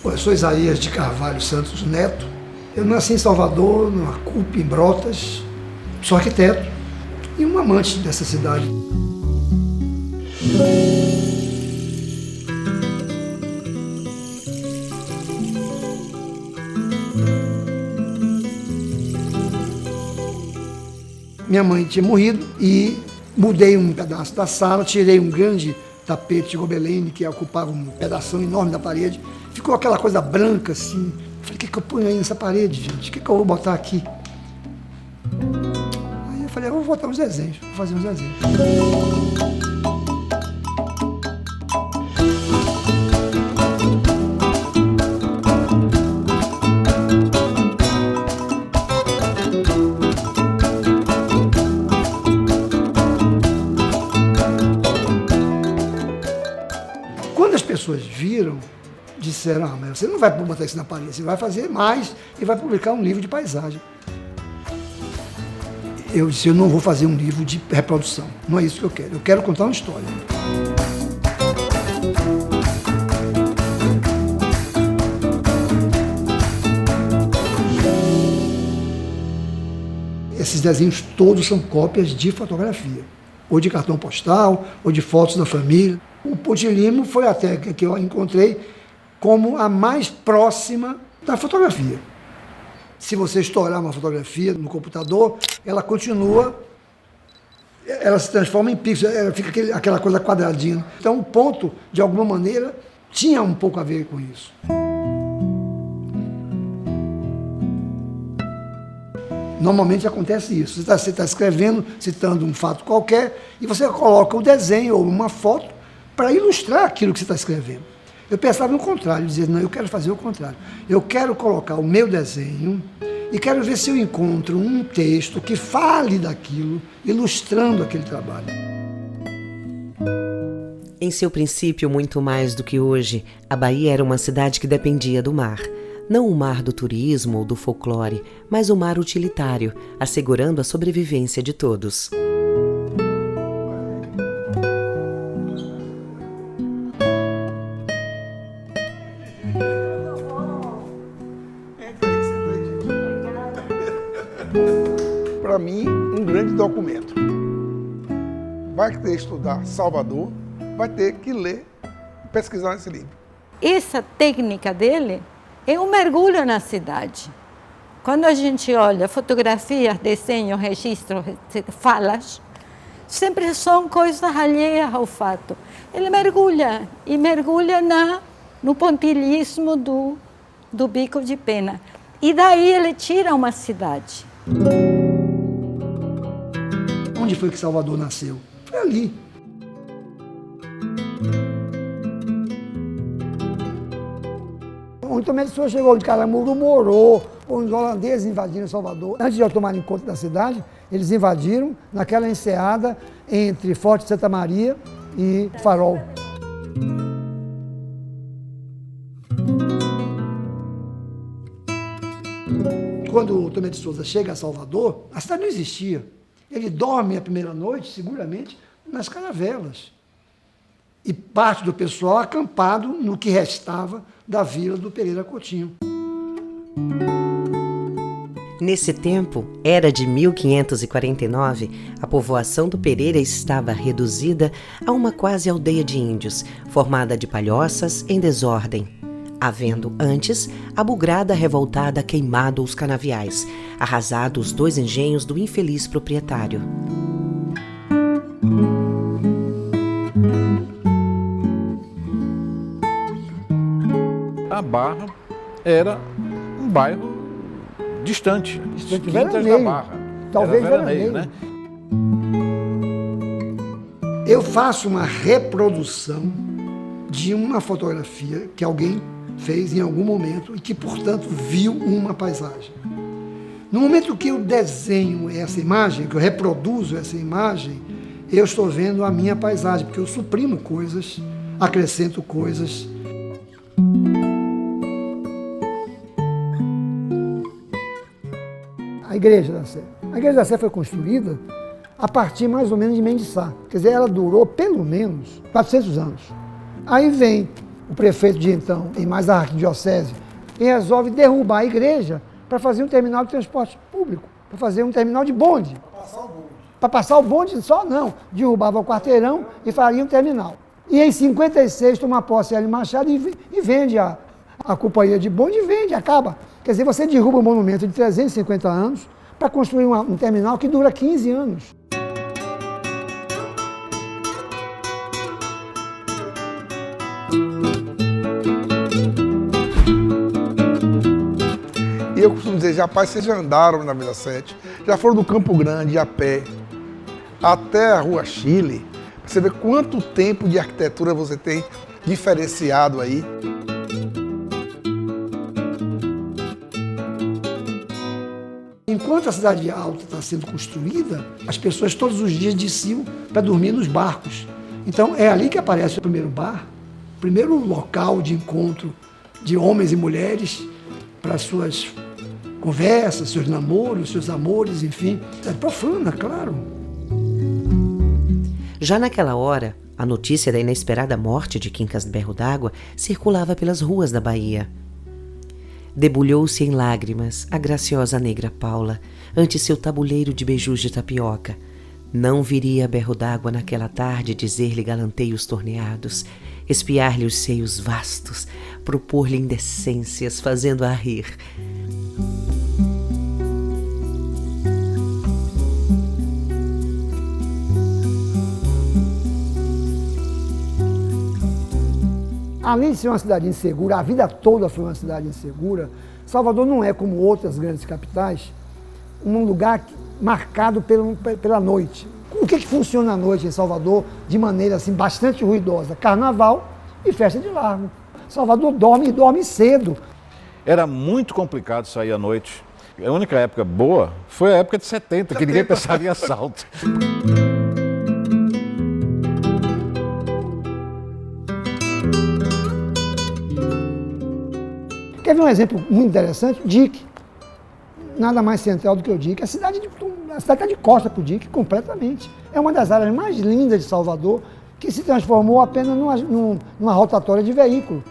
Eu sou Isaías de Carvalho Santos Neto. Eu nasci em Salvador, numa CUP em Brotas. Sou arquiteto e um amante dessa cidade. Minha mãe tinha morrido e mudei um pedaço da sala, tirei um grande tapete de gobelene que ocupava um pedaço enorme da parede. Ficou aquela coisa branca assim. Falei, o que eu ponho aí nessa parede, gente? O que eu vou botar aqui? Aí eu falei, eu vou botar uns desenhos, vou fazer uns desenhos. Quando as pessoas viram, disseram, mas você não vai botar isso na parede, você vai fazer mais e vai publicar um livro de paisagem. Eu disse, eu não vou fazer um livro de reprodução, não é isso que eu quero contar uma história. Esses desenhos todos são cópias de fotografia, ou de cartão postal, ou de fotos da família. O Ponte Limo foi até que eu encontrei como a mais próxima da fotografia. Se você estourar uma fotografia no computador, ela continua, ela se transforma em pixel, ela fica aquela coisa quadradinha. Então o ponto, de alguma maneira, tinha um pouco a ver com isso. Normalmente acontece isso, você está escrevendo, citando um fato qualquer, e você coloca o desenho ou uma foto para ilustrar aquilo que você está escrevendo. Eu pensava no contrário, dizia, não, eu quero fazer o contrário. Eu quero colocar o meu desenho e quero ver se eu encontro um texto que fale daquilo, ilustrando aquele trabalho. Em seu princípio, muito mais do que hoje, a Bahia era uma cidade que dependia do mar. Não o mar do turismo ou do folclore, mas o mar utilitário, assegurando a sobrevivência de todos. Para mim, um grande documento. Vai ter que estudar Salvador, vai ter que ler, pesquisar esse livro. Essa técnica dele é um mergulho na cidade. Quando a gente olha fotografias, desenhos, registros, falas, sempre são coisas alheias ao fato. Ele mergulha, e mergulha no pontilhismo do Bico de Pena. E daí ele tira uma cidade. Onde foi que Salvador nasceu? Foi ali. Então, a pessoa chegou de Caramuru, morou, os holandeses invadiram Salvador. Antes de tomarem conta da cidade, eles invadiram naquela enseada entre Forte Santa Maria e Farol. Quando o Tomé de Souza chega a Salvador, a cidade não existia. Ele dorme a primeira noite, seguramente, nas caravelas. E parte do pessoal acampado no que restava da vila do Pereira Coutinho. Nesse tempo, era de 1549, a povoação do Pereira estava reduzida a uma quase aldeia de índios, formada de palhoças em desordem, havendo antes a bugrada revoltada queimado os canaviais, arrasado os 2 engenhos do infeliz proprietário. A Barra era um bairro distante, Quintas da Barra. Talvez era veraneio, né? Eu faço uma reprodução de uma fotografia que alguém fez em algum momento e que, portanto, viu uma paisagem. No momento que eu desenho essa imagem, que eu reproduzo essa imagem, eu estou vendo a minha paisagem, porque eu suprimo coisas, acrescento coisas. A Igreja da Sé. A Igreja da Sé foi construída a partir mais ou menos de Mendiçá. Quer dizer, ela durou pelo menos 400 anos. Aí vem o prefeito de então, e mais a arquidiocese, e resolve derrubar a igreja para fazer um terminal de transporte público, para fazer um terminal de bonde. Para passar o bonde só não, derrubava o quarteirão e faria um terminal. E em 56 toma posse Hélio Machado e vende a companhia de bonde e vende, acaba. Quer dizer, você derruba um monumento de 350 anos para construir um terminal que dura 15 anos. E eu costumo dizer, rapaz, vocês já andaram na Vila 7, já foram do Campo Grande a pé até a Rua Chile, pra você ver quanto tempo de arquitetura você tem diferenciado aí. Enquanto a Cidade Alta está sendo construída, as pessoas todos os dias desciam para dormir nos barcos. Então é ali que aparece o primeiro bar, o primeiro local de encontro de homens e mulheres para suas conversas, seus namoros, seus amores, enfim. É profana, claro. Já naquela hora, a notícia da inesperada morte de Quincas de Berro d'Água circulava pelas ruas da Bahia. Debulhou-se em lágrimas a graciosa negra Paula ante seu tabuleiro de beijus de tapioca. Não viria a Berro d'Água naquela tarde dizer-lhe galanteios torneados, espiar-lhe os seios vastos, propor-lhe indecências, fazendo-a rir. Além de ser uma cidade insegura, a vida toda foi uma cidade insegura, Salvador não é, como outras grandes capitais, um lugar marcado pela noite. O que funciona à noite em Salvador de maneira assim, bastante ruidosa? Carnaval e festa de largo. Salvador dorme e dorme cedo. Era muito complicado sair à noite. A única época boa foi a época de 70, que ninguém pensava em assalto. Quer ver um exemplo muito interessante? Dique. Nada mais central do que o Dique. A cidade está de costa para o Dique, completamente. É uma das áreas mais lindas de Salvador, que se transformou apenas numa rotatória de veículo.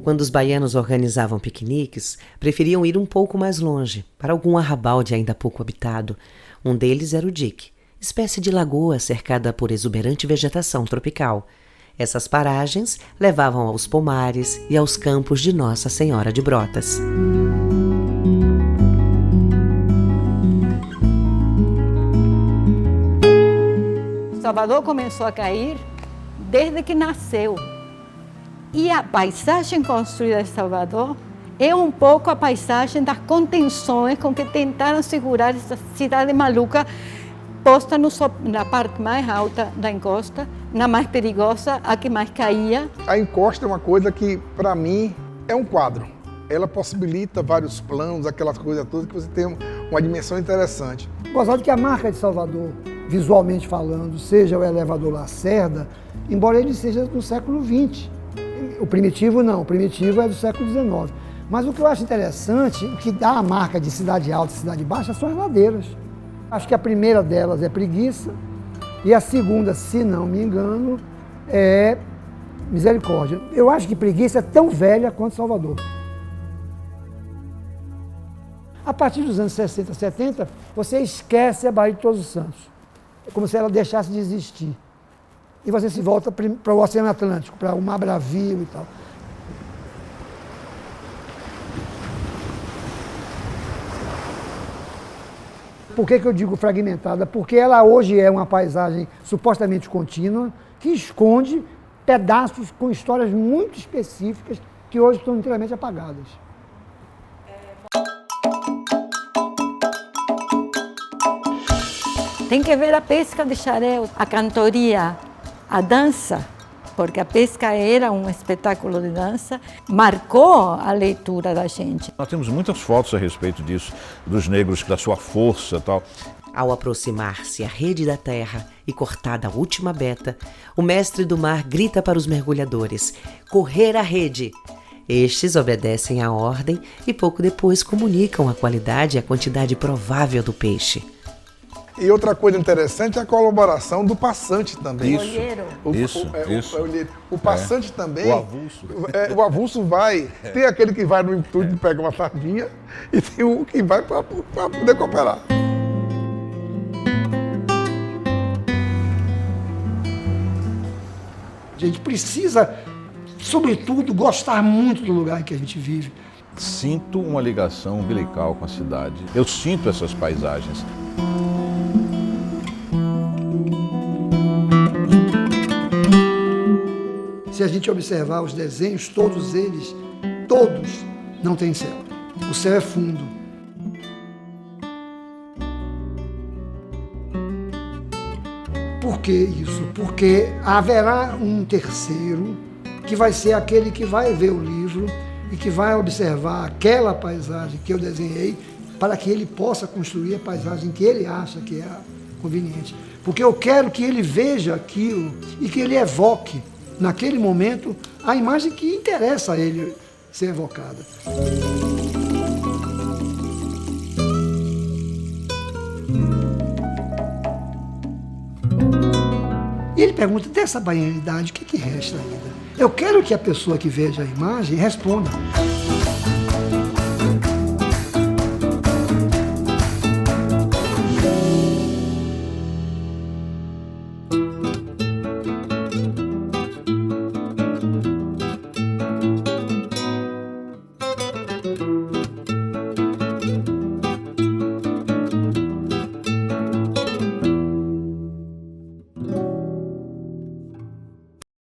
Quando os baianos organizavam piqueniques, preferiam ir um pouco mais longe, para algum arrabalde ainda pouco habitado. Um deles era o Dique, espécie de lagoa cercada por exuberante vegetação tropical. Essas paragens levavam aos pomares e aos campos de Nossa Senhora de Brotas. Salvador começou a cair desde que nasceu. E a paisagem construída de Salvador é um pouco a paisagem das contenções com que tentaram segurar essa cidade maluca, posta na parte mais alta da encosta, na mais perigosa, a que mais caía. A encosta é uma coisa que, para mim, é um quadro. Ela possibilita vários planos, aquelas coisas todas, que você tem uma dimensão interessante. Gostado que a marca de Salvador, visualmente falando, seja o elevador Lacerda, embora ele seja do século XX. O primitivo não, o primitivo é do século XIX. Mas o que eu acho interessante, o que dá a marca de cidade alta e cidade baixa, são as ladeiras. Acho que a primeira delas é Preguiça e a segunda, se não me engano, é Misericórdia. Eu acho que Preguiça é tão velha quanto Salvador. A partir dos anos 60, 70, você esquece a Baía de Todos os Santos. É como se ela deixasse de existir. E você se volta para o Oceano Atlântico, para o Mar Bravio e tal. Por que eu digo fragmentada? Porque ela hoje é uma paisagem supostamente contínua, que esconde pedaços com histórias muito específicas que hoje estão inteiramente apagadas. Tem que ver a pesca de xarel, a cantoria, a dança, porque a pesca era um espetáculo de dança, marcou a leitura da gente. Nós temos muitas fotos a respeito disso, dos negros, da sua força e tal. Ao aproximar-se a rede da terra e cortada a última beta, o mestre do mar grita para os mergulhadores: correr a rede! Estes obedecem à ordem e pouco depois comunicam a qualidade e a quantidade provável do peixe. E outra coisa interessante é a colaboração do passante também. Isso. Olheiro. O passante também. O avulso. O avulso vai. Tem aquele que vai no intuito de pegar uma sardinha e tem o que vai para poder cooperar. A gente precisa, sobretudo, gostar muito do lugar em que a gente vive. Sinto uma ligação umbilical com a cidade. Eu sinto essas paisagens. Se a gente observar os desenhos, todos eles, todos, não têm céu. O céu é fundo. Por que isso? Porque haverá um terceiro que vai ser aquele que vai ver o livro e que vai observar aquela paisagem que eu desenhei para que ele possa construir a paisagem que ele acha que é conveniente. Porque eu quero que ele veja aquilo e que ele evoque, naquele momento, a imagem que interessa a ele ser evocada. E ele pergunta, dessa baianidade, o que resta ainda? Eu quero que a pessoa que veja a imagem responda.